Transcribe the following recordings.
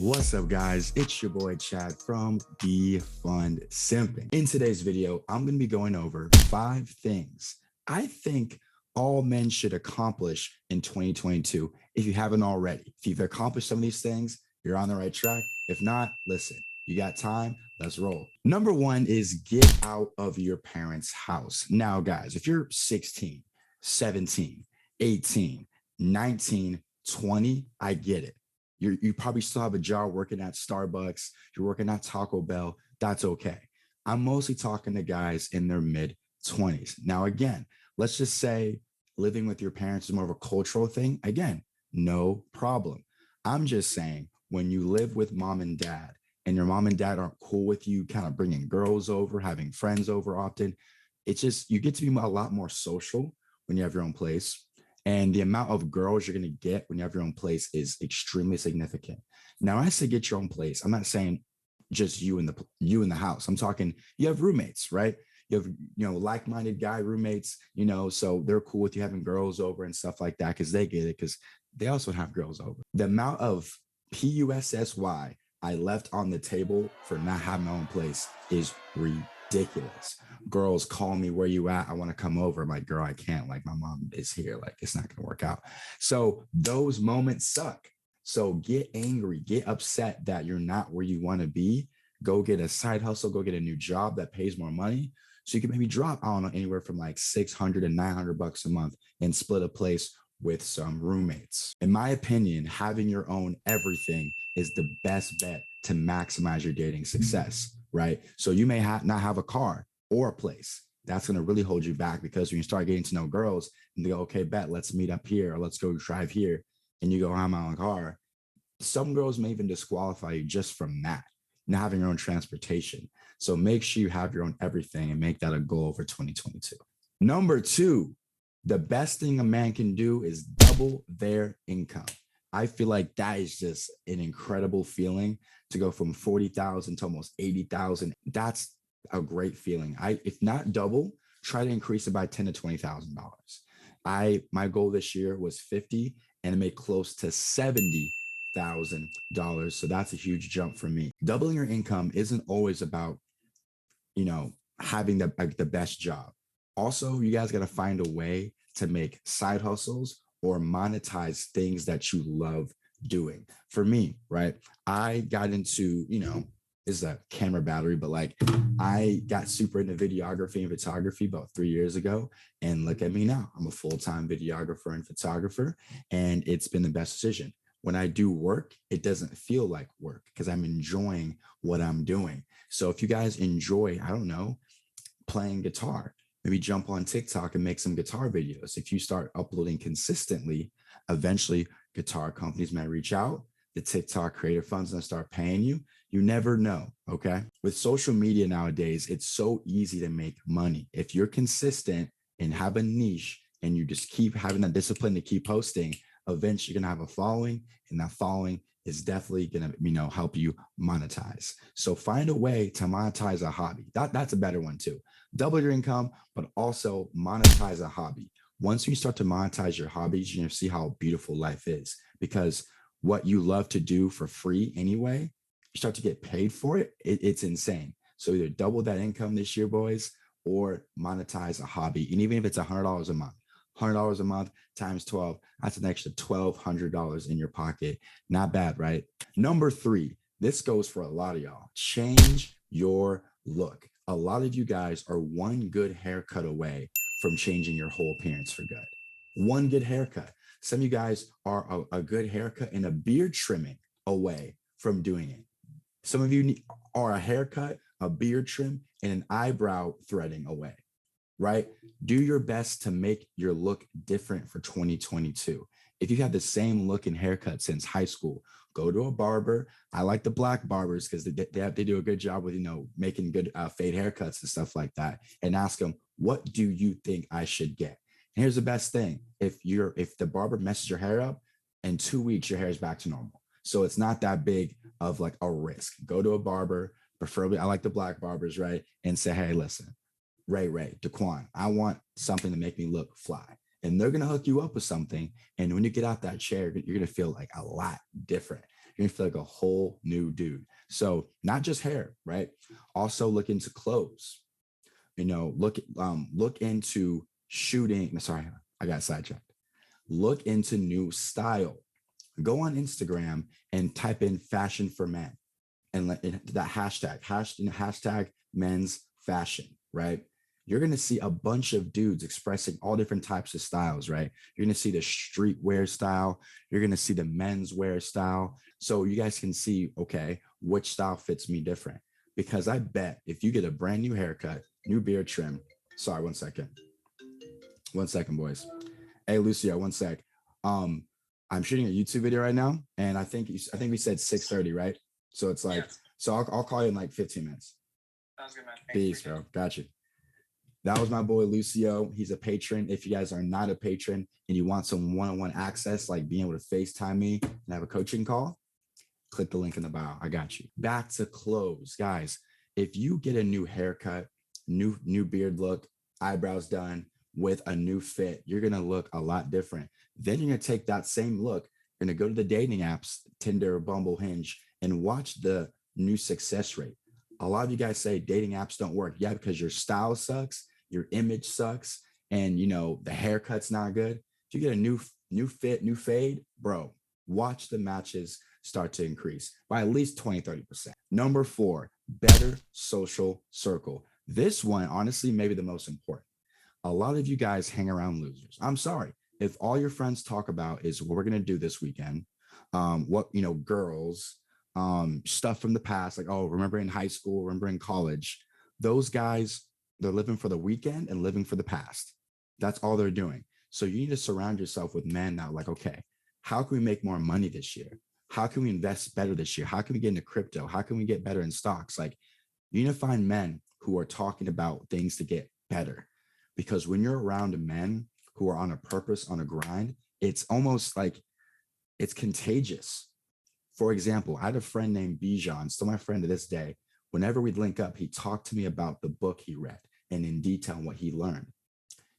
What's up, guys? It's your boy Chad from Defund Simping. In today's video, I'm going to be going over 5 things I think all men should accomplish in 2022 if you haven't already. If you've accomplished some of these things, you're on the right track. If not, listen, you got time, let's roll. Number 1 is get out of your parents' house. Now, guys, if you're 16, 17, 18, 19, 20, I get it. You probably still have a job working at Starbucks, you're working at Taco Bell. That's okay. I'm mostly talking to guys in their mid 20s. Now, again, let's just say living with your parents is more of a cultural thing. Again, no problem. I'm just saying when you live with mom and dad and your mom and dad aren't cool with you kind of bringing girls over, having friends over often, it's just you get to be a lot more social when you have your own place. And the amount of girls you're going to get when you have your own place is extremely significant. Now, I say get your own place. I'm not saying just you in the house. I'm talking you have roommates, right? You have like-minded guy roommates, so they're cool with you having girls over and stuff like that because they get it because they also have girls over. The amount of PUSSY I left on the table for not having my own place is ridiculous. Girls call me, where you at? I want to come over. I'm like, girl, I can't. Like, my mom is here. Like, it's not going to work out. So those moments suck. So get angry, get upset that you're not where you want to be. Go get a side hustle, go get a new job that pays more money. So you can maybe drop, I don't know, anywhere from like 600 and 900 bucks a month and split a place with some roommates. In my opinion, having your own everything is the best bet to maximize your dating success, right? So you may not have a car or a place. That's going to really hold you back because when you start getting to know girls and they go, okay, bet, let's meet up here or let's go drive here. And you go, I'm my own car. Some girls may even disqualify you just from that, not having your own transportation. So make sure you have your own everything and make that a goal for 2022. Number 2, the best thing a man can do is double their income. I feel like that is just an incredible feeling to go from 40,000 to almost 80,000. That's a great feeling. If not double, try to increase it by $10,000 to $20,000. My goal this year was 50 and make close to $70,000. So that's a huge jump for me. Doubling your income isn't always about, having the best job. Also, you guys got to find a way to make side hustles or monetize things that you love doing. For me, right, I got into, this is a camera battery, but like I got super into videography and photography about 3 years ago. And look at me now. I'm a full-time videographer and photographer, and it's been the best decision. When I do work, it doesn't feel like work because I'm enjoying what I'm doing. So if you guys enjoy, I don't know, playing guitar, maybe jump on TikTok and make some guitar videos. If you start uploading consistently, eventually guitar companies may reach out. The TikTok creator funds and start paying you. You never know. Okay. With social media nowadays, it's so easy to make money. If you're consistent and have a niche and you just keep having that discipline to keep posting, eventually you're going to have a following, and that following is definitely going to, help you monetize. So find a way to monetize a hobby. That's a better one too. Double your income, but also monetize a hobby. Once you start to monetize your hobbies, you're going to see how beautiful life is, because what you love to do for free anyway, you start to get paid for it. It's insane. So either double that income this year, boys, or monetize a hobby. And even if it's $100 a month, $100 a month times 12, that's an extra $1,200 in your pocket. Not bad, right? Number 3, this goes for a lot of y'all. Change your look. A lot of you guys are one good haircut away from changing your whole appearance for good. One good haircut. Some of you guys are a good haircut and a beard trimming away from doing it. Some of you are a haircut, a beard trim, and an eyebrow threading away, right? Do your best to make your look different for 2022. If you have the same look and haircut since high school, go to a barber. I like the black barbers because they do a good job with, making good fade haircuts and stuff like that. And ask them, what do you think I should get? And here's the best thing. If the barber messes your hair up, in 2 weeks, your hair is back to normal. So it's not that big of like a risk. Go to a barber, preferably, I like the black barbers, right? And say, hey, listen, Ray, Daquan, I want something to make me look fly. And they're going to hook you up with something. And when you get out that chair, you're going to feel like a lot different. You're gonna feel like a whole new dude. So not just hair, right? Also look into clothes. Look into shooting. Sorry, I got sidetracked. Look into new style. Go on Instagram and type in fashion for men and that hashtag men's fashion, right? You're going to see a bunch of dudes expressing all different types of styles, right? You're going to see the streetwear style. You're going to see the men's wear style. So you guys can see, okay, which style fits me different. Because I bet if you get a brand new haircut, new beard trim, sorry, 1 second. 1 second, boys. Hey, Lucio, 1 sec. I'm shooting a YouTube video right now, and I think we said 6:30, right? So it's like, so I'll call you in like 15 minutes. Sounds good, man. Peace, bro. Got you. That was my boy Lucio. He's a patron. If you guys are not a patron and you want some one-on-one access, like being able to FaceTime me and have a coaching call, click the link in the bio. I got you. Back to clothes, guys. If you get a new haircut, new beard look, eyebrows done with a new fit, you're gonna look a lot different. Then you're gonna take that same look. You're gonna go to the dating apps, Tinder, Bumble, Hinge, and watch the new success rate. A lot of you guys say dating apps don't work. Yeah, because your style sucks, your image sucks, and the haircut's not good. If you get a new fit, new fade, bro, watch the matches start to increase by at least 20-30%. Number 4, better social circle. This one, honestly, maybe the most important. A lot of you guys hang around losers. I'm sorry. If all your friends talk about is what we're going to do this weekend, girls, stuff from the past, like, oh, remember in high school, remember in college, those guys, they're living for the weekend and living for the past. That's all they're doing. So you need to surround yourself with men that are like, okay, how can we make more money this year? How can we invest better this year? How can we get into crypto? How can we get better in stocks? Like, you need to find men who are talking about things to get better. Because when you're around men who are on a purpose, on a grind, it's almost like it's contagious. For example, I had a friend named Bijan, still my friend to this day. Whenever we'd link up, he talked to me about the book he read and in detail what he learned.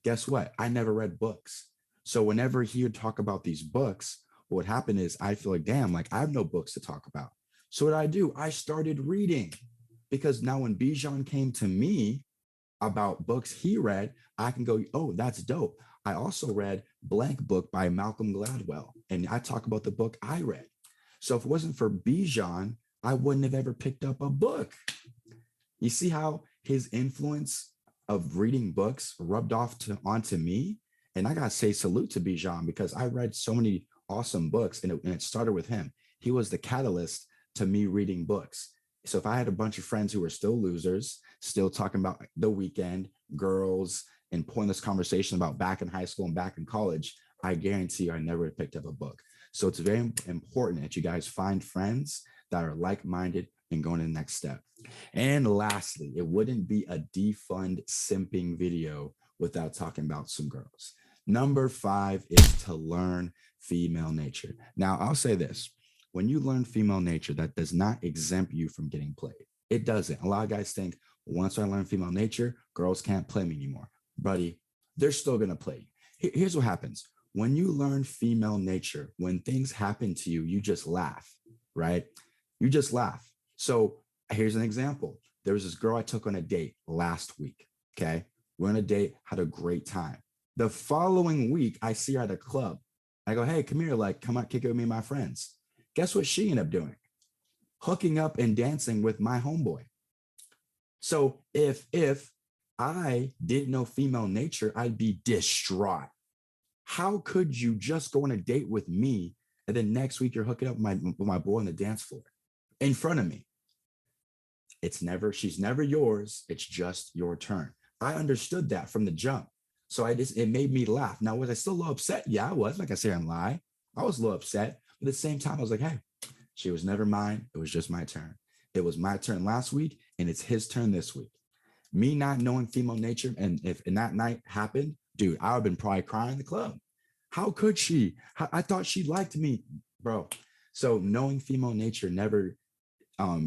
Guess what? I never read books. So whenever he would talk about these books, what would happen is I feel like, damn, like I have no books to talk about. So what I do, I started reading, because now when Bijan came to me about books he read, I can go, oh, that's dope. I also read blank book by Malcolm Gladwell, and I talk about the book I read. So if it wasn't for Bijan, I wouldn't have ever picked up a book. You see how his influence of reading books rubbed off onto me? And I got to say salute to Bijan, because I read so many awesome books, and it started with him. He was the catalyst to me reading books. So if I had a bunch of friends who were still losers, still talking about the weekend, girls, and pointless conversation about back in high school and back in college, I guarantee you I never would have picked up a book. So it's very important that you guys find friends that are like-minded and going to the next step. And lastly, it wouldn't be a defund simping video without talking about some girls. Number 5 is to learn female nature. Now, I'll say this. When you learn female nature, that does not exempt you from getting played. It doesn't. A lot of guys think, once I learn female nature, girls can't play me anymore. Buddy, they're still going to play you. Here's what happens. When you learn female nature, when things happen to you, you just laugh, right? You just laugh. So here's an example. There was this girl I took on a date last week, okay? We're on a date, had a great time. The following week, I see her at a club. I go, hey, come here, like, come out, kick it with me and my friends. Guess what she ended up doing? Hooking up and dancing with my homeboy. So if I didn't know female nature, I'd be distraught. How could you just go on a date with me and then next week you're hooking up with my boy on the dance floor in front of me? She's never yours. It's just your turn. I understood that from the jump. So it made me laugh. Now, was I still a little upset? Yeah, I was. Like I say, I'm lying. I was a little upset. But at the same time, I was like, hey, she was never mine. It was just my turn. It was my turn last week, and it's his turn this week. Me not knowing female nature, and if that night happened, dude, I would have been probably crying in the club. How could she? I thought she liked me, bro. So knowing female nature never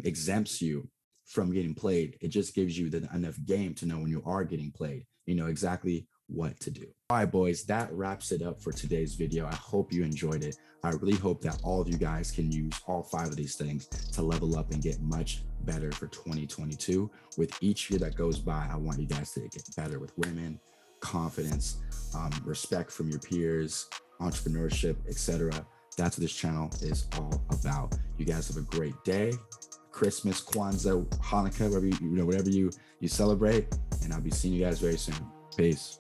exempts you from getting played. It just gives you enough game to know when you are getting played. You know exactly what to do. All right, boys, that wraps it up for today's video. I hope you enjoyed it. I really hope that all of you guys can use all 5 of these things to level up and get much better for 2022. With each year that goes by, I want you guys to get better with women, confidence, respect from your peers, entrepreneurship, etc. That's what this channel is all about. You guys have a great day. Christmas, Kwanzaa, Hanukkah, whatever you celebrate, and I'll be seeing you guys very soon. Peace.